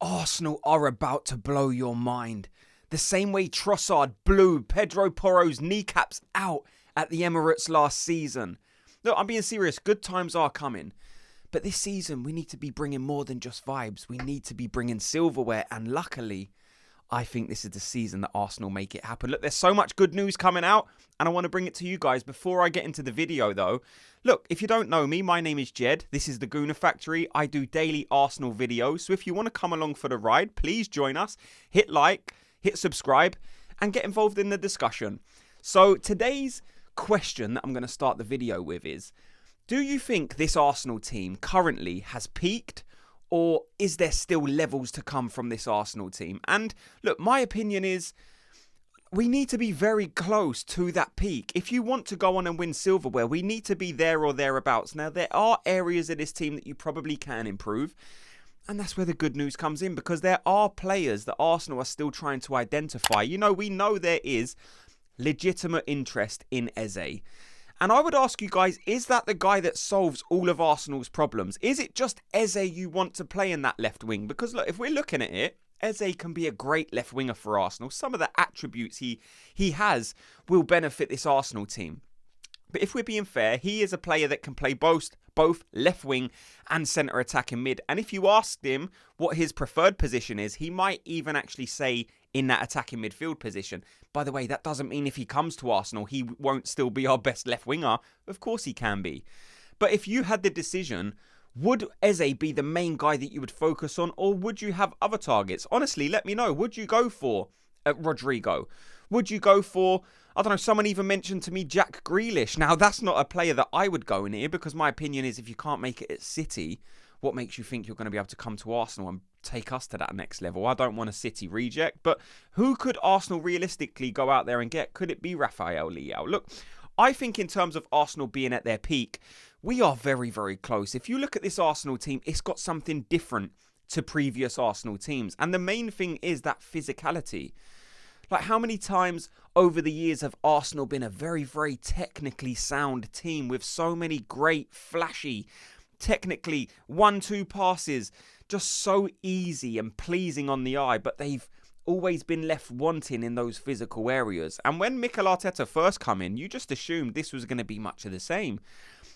Arsenal are about to blow your mind. The same way Trossard blew Pedro Porro's kneecaps out at the Emirates last season. Look, I'm being serious. Good times are coming. But this season, we need to be bringing more than just vibes. We need to be bringing silverware. And luckily, I think this is the season that Arsenal make it happen. Look, there's so much good news coming out, and I want to bring it to you guys. Before I get into the video, though, look, if you don't know me, my name is Jed. This is the Gooner Factory. I do daily Arsenal videos. So if you want to come along for the ride, please join us. Hit like, hit subscribe, and get involved in the discussion. So today's question that I'm going to start the video with is, do you think this Arsenal team currently has peaked? Or is there still levels to come from this Arsenal team? And look, my opinion is we need to be very close to that peak. If you want to go on and win silverware, we need to be there or thereabouts. Now, there are areas of this team that you probably can improve. And that's where the good news comes in, because there are players that Arsenal are still trying to identify. You know, we know there is legitimate interest in Eze. And I would ask you guys, is that the guy that solves all of Arsenal's problems? Is it just Eze you want to play in that left wing? Because look, if we're looking at it, Eze can be a great left winger for Arsenal. Some of the attributes he has will benefit this Arsenal team. But if we're being fair, he is a player that can play both left wing and centre attacking mid. And if you asked him what his preferred position is, he might even actually say in that attacking midfield position. By the way, that doesn't mean if he comes to Arsenal, he won't still be our best left winger. Of course he can be. But if you had the decision, would Eze be the main guy that you would focus on, or would you have other targets? Honestly, let me know. Would you go for Rodrigo? Would you go for, I don't know, someone even mentioned to me Jack Grealish. Now, that's not a player that I would go near, because my opinion is if you can't make it at City, what makes you think you're going to be able to come to Arsenal and take us to that next level? I don't want a City reject, but who could Arsenal realistically go out there and get? Could it be Rafael Leao? Look, I think in terms of Arsenal being at their peak, we are very, very close. If you look at this Arsenal team, it's got something different to previous Arsenal teams. And the main thing is that physicality. Like, how many times over the years have Arsenal been a very, very technically sound team with so many great, flashy, technically 1-2 passes, just so easy and pleasing on the eye, but they've always been left wanting in those physical areas. And when Mikel Arteta first come in, you just assumed this was going to be much of the same.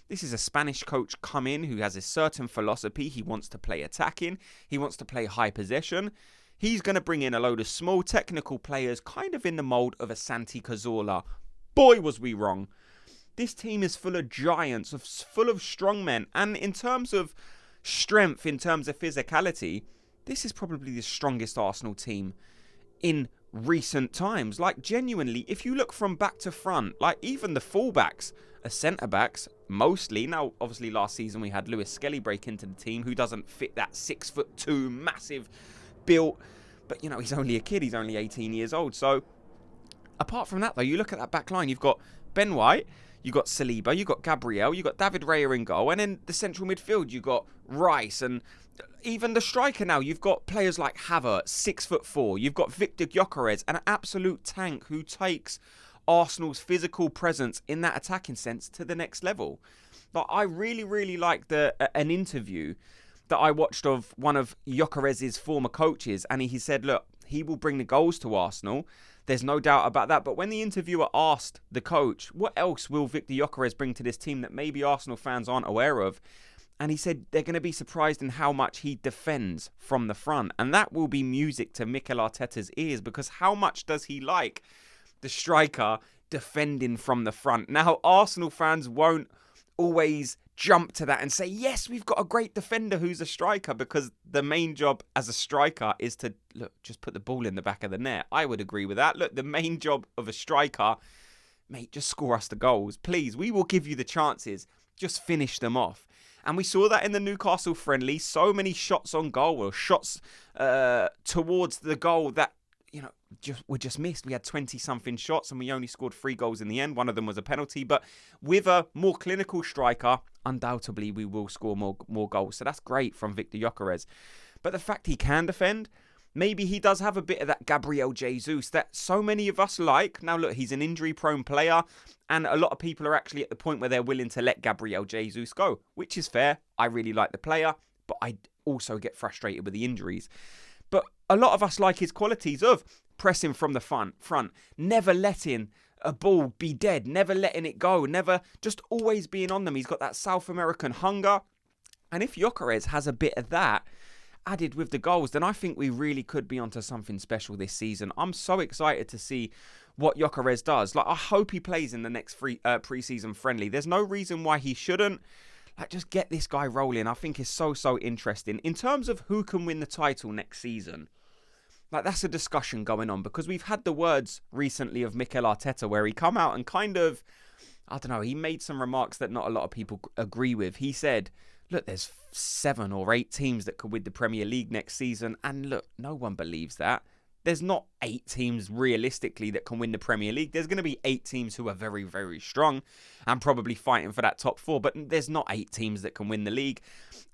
This is a Spanish coach come in who has a certain philosophy. He wants to play attacking. He wants to play high possession. He's going to bring in a load of small technical players, kind of in the mould of a Santi Cazorla. Boy, was we wrong. This team is full of giants, full of strong men. And in terms of strength, in terms of physicality, this is probably the strongest Arsenal team in recent times. Like, genuinely, if you look from back to front, like even the fullbacks are centre-backs, mostly. Now, obviously, last season we had Lewis Skelly break into the team, who doesn't fit that 6'2", massive built. But, you know, he's only a kid. He's only 18 years old. So, apart from that, though, you look at that back line, you've got Ben White, you've got Saliba, you've got Gabriel, you've got David Raya in goal, and in the central midfield, you've got Rice, and even the striker now, you've got players like Havertz, 6'4", you've got Viktor Gyökeres, an absolute tank who takes Arsenal's physical presence in that attacking sense to the next level. But I really, really liked an interview that I watched of one of Gyökeres' former coaches, and he said, look, he will bring the goals to Arsenal. There's no doubt about that. But when the interviewer asked the coach, what else will Viktor Gyökeres bring to this team that maybe Arsenal fans aren't aware of? And he said they're going to be surprised in how much he defends from the front. And that will be music to Mikel Arteta's ears, because how much does he like the striker defending from the front? Now, Arsenal fans won't always jump to that and say, yes, we've got a great defender who's a striker, because the main job as a striker is to, look, just put the ball in the back of the net. I would agree with that. Look, the main job of a striker, mate, just score us the goals. Please, we will give you the chances. Just finish them off. And we saw that in the Newcastle friendly. So many shots on goal, or shots towards the goal that, you know, were just missed. We had 20-something shots and we only scored 3 goals in the end. One of them was a penalty. But with a more clinical striker, undoubtedly we will score more goals. So that's great from Viktor Gyökeres. But the fact he can defend, maybe he does have a bit of that Gabriel Jesus that so many of us like. Now, look, he's an injury-prone player, and a lot of people are actually at the point where they're willing to let Gabriel Jesus go, which is fair. I really like the player, but I also get frustrated with the injuries. But a lot of us like his qualities of pressing from the front, never letting a ball be dead, never letting it go, never, just always being on them. He's got that South American hunger. And if Gyökeres has a bit of that added with the goals, then I think we really could be onto something special this season. I'm so excited to see what Gyökeres does. Like, I hope he plays in the next pre-season friendly. There's no reason why he shouldn't. Like, just get this guy rolling. I think it's so interesting. In terms of who can win the title next season, like, that's a discussion going on, because we've had the words recently of Mikel Arteta where he come out and kind of, I don't know, he made some remarks that not a lot of people agree with. He said, look, there's 7 or 8 teams that could win the Premier League next season. And look, no one believes that. There's not 8 teams realistically that can win the Premier League. There's going to be 8 teams who are very strong and probably fighting for that top 4. But there's not 8 teams that can win the league.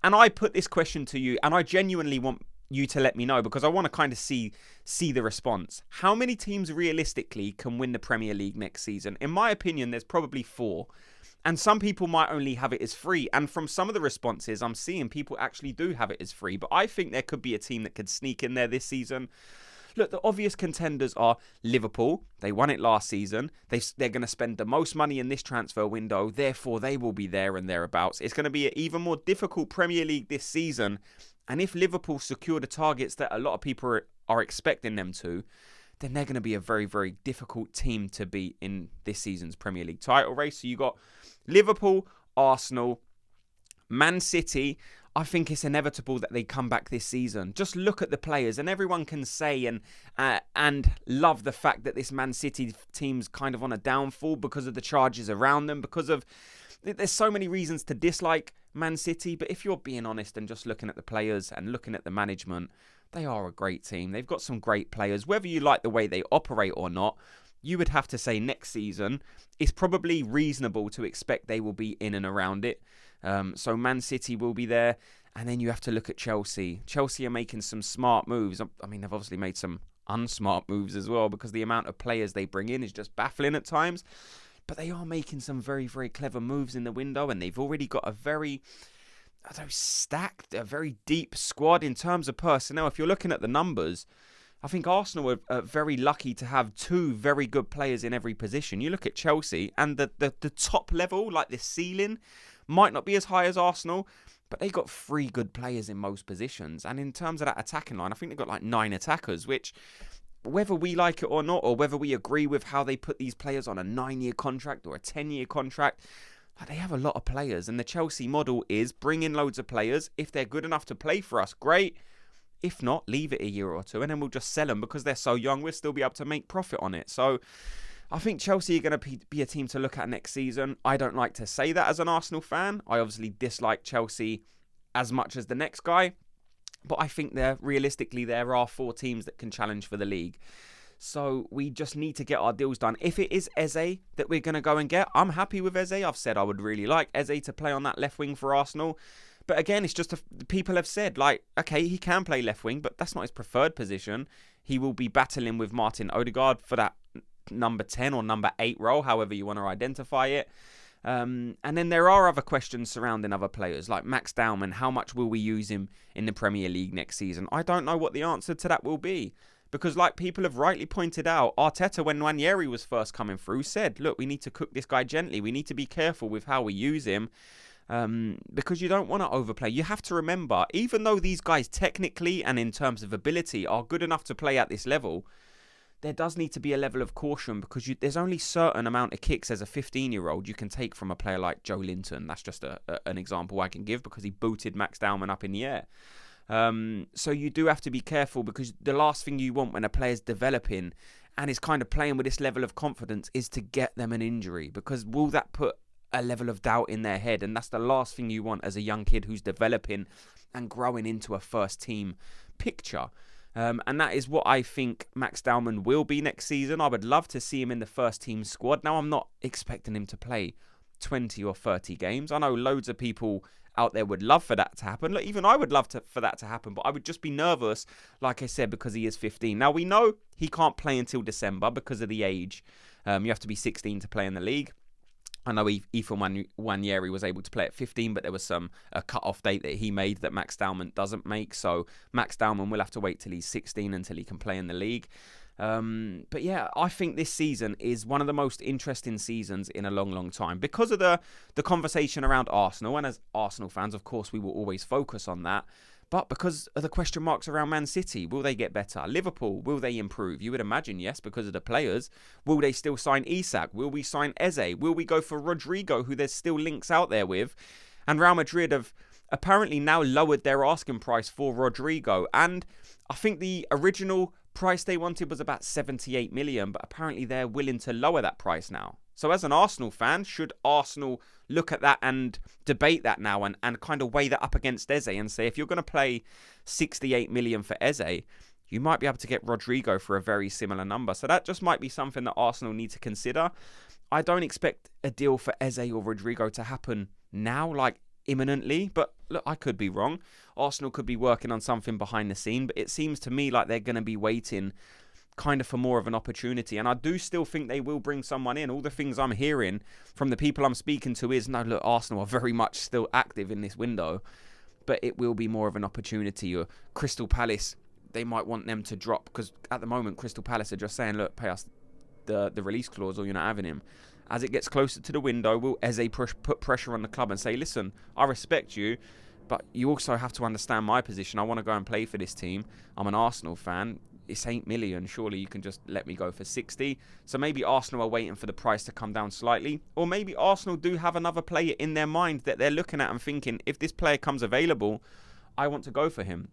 And I put this question to you, and I genuinely want you to let me know, because I want to kind of see the response. How many teams realistically can win the Premier League next season? In my opinion, there's probably 4. And some people might only have it as 3. And from some of the responses I'm seeing, people actually do have it as 3. But I think there could be a team that could sneak in there this season. Look, the obvious contenders are Liverpool. They won it last season. They're going to spend the most money in this transfer window. Therefore, they will be there and thereabouts. It's going to be an even more difficult Premier League this season. And if Liverpool secure the targets that a lot of people are expecting them to, then they're going to be a very difficult team to beat in this season's Premier League title race. So you got Liverpool, Arsenal, Man City. I think it's inevitable that they come back this season. Just look at the players, and everyone can say and love the fact that this Man City team's kind of on a downfall because of the charges around them, because of, there's so many reasons to dislike Man City. But if you're being honest and just looking at the players and looking at the management, they are a great team. They've got some great players. Whether you like the way they operate or not, you would have to say next season it's probably reasonable to expect they will be in and around it. So Man City will be there. And then you have to look at Chelsea. Chelsea are making some smart moves. I mean, they've obviously made some unsmart moves as well, because the amount of players they bring in is just baffling at times. But they are making some very clever moves in the window. And they've already got a very, stacked, a very deep squad in terms of personnel. If you're looking at the numbers, I think Arsenal are very lucky to have 2 very good players in every position. You look at Chelsea, and the top level, like the ceiling, might not be as high as Arsenal, but they got 3 good players in most positions. And in terms of that attacking line, I think they've got like 9 attackers, which, whether we like it or not, or whether we agree with how they put these players on a 9-year contract or a 10-year contract, they have a lot of players. And the Chelsea model is bring in loads of players. If they're good enough to play for us, great. If not, leave it a year or 2, and then we'll just sell them, because they're so young, we'll still be able to make profit on it. So I think Chelsea are going to be a team to look at next season. I don't like to say that as an Arsenal fan. I obviously dislike Chelsea as much as the next guy. But I think realistically there are 4 teams that can challenge for the league. So we just need to get our deals done. If it is Eze that we're going to go and get, I'm happy with Eze. I've said I would really like Eze to play on that left wing for Arsenal. But again, it's just people have said, like, okay, he can play left wing, but that's not his preferred position. He will be battling with Martin Odegaard for that number 10 or number 8 role, however you want to identify it. And then there are other questions surrounding other players, like Max Dowman. How much will we use him in the Premier League next season? I don't know what the answer to that will be. Because like people have rightly pointed out, Arteta, when Nwaneri was first coming through, said, look, we need to cook this guy gently. We need to be careful with how we use him. Because you don't want to overplay. You have to remember, even though these guys technically and in terms of ability are good enough to play at this level, there does need to be a level of caution, because there's only a certain amount of kicks as a 15-year-old you can take from a player like Joe Linton. That's just an example I can give, because he booted Max Dowman up in the air. So you do have to be careful, because the last thing you want when a player's developing and is kind of playing with this level of confidence is to get them an injury, because will that put a level of doubt in their head? And that's the last thing you want as a young kid who's developing and growing into a first team picture. And that is what I think Max Dowman will be next season. I would love to see him in the first team squad. Now, I'm not expecting him to play 20 or 30 games. I know loads of people out there would love for that to happen. Look, even I would love for that to happen, but I would just be nervous, like I said, because he is 15. Now, we know he can't play until December because of the age. You have to be 16 to play in the league. I know Ethan Nwaneri was able to play at 15, but there was a cut-off date that he made that Max Dowman doesn't make. So Max Dowman will have to wait till he's 16 until he can play in the league. But yeah, I think this season is one of the most interesting seasons in a long, long time because of the conversation around Arsenal. And as Arsenal fans, of course, we will always focus on that. But because of the question marks around Man City, will they get better? Liverpool, will they improve? You would imagine, yes, because of the players. Will they still sign Isak? Will we sign Eze? Will we go for Rodrigo, who there's still links out there with? And Real Madrid have apparently now lowered their asking price for Rodrigo. And I think the original price they wanted was about 78 million, but apparently they're willing to lower that price now. So as an Arsenal fan, should Arsenal look at that and debate that now and kind of weigh that up against Eze and say, if you're going to play 68 million for Eze, you might be able to get Rodrigo for a very similar number. So that just might be something that Arsenal need to consider. I don't expect a deal for Eze or Rodrigo to happen now, like imminently, but look, I could be wrong. Arsenal could be working on something behind the scene, but it seems to me like they're going to be waiting kind of for more of an opportunity. And I do still think they will bring someone in. All the things I'm hearing from the people I'm speaking to is, no, look, Arsenal are very much still active in this window, but it will be more of an opportunity. Or Crystal Palace, they might want them to drop, because at the moment Crystal Palace are just saying, look, pay us the release clause or you're not having him. As it gets closer to the window, will Eze put pressure on the club and say, listen, I respect you, but you also have to understand my position. I want to go and play for this team. I'm an Arsenal fan. It's 8 million. Surely you can just let me go for 60. So maybe Arsenal are waiting for the price to come down slightly. Or maybe Arsenal do have another player in their mind that they're looking at and thinking, if this player comes available, I want to go for him.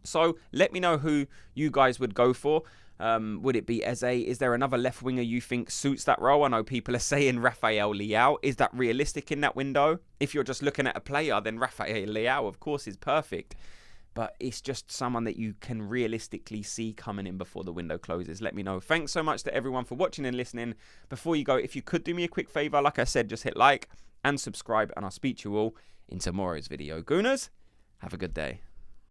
So let me know who you guys would go for. Would it be Eze? Is there another left winger you think suits that role? I know people are saying Rafael Leao. Is that realistic in that window? If you're just looking at a player, then Rafael Leao, of course, is perfect. But it's just someone that you can realistically see coming in before the window closes. Let me know. Thanks so much to everyone for watching and listening. Before you go, if you could do me a quick favour, like I said, just hit like and subscribe, and I'll speak to you all in tomorrow's video. Gooners, have a good day.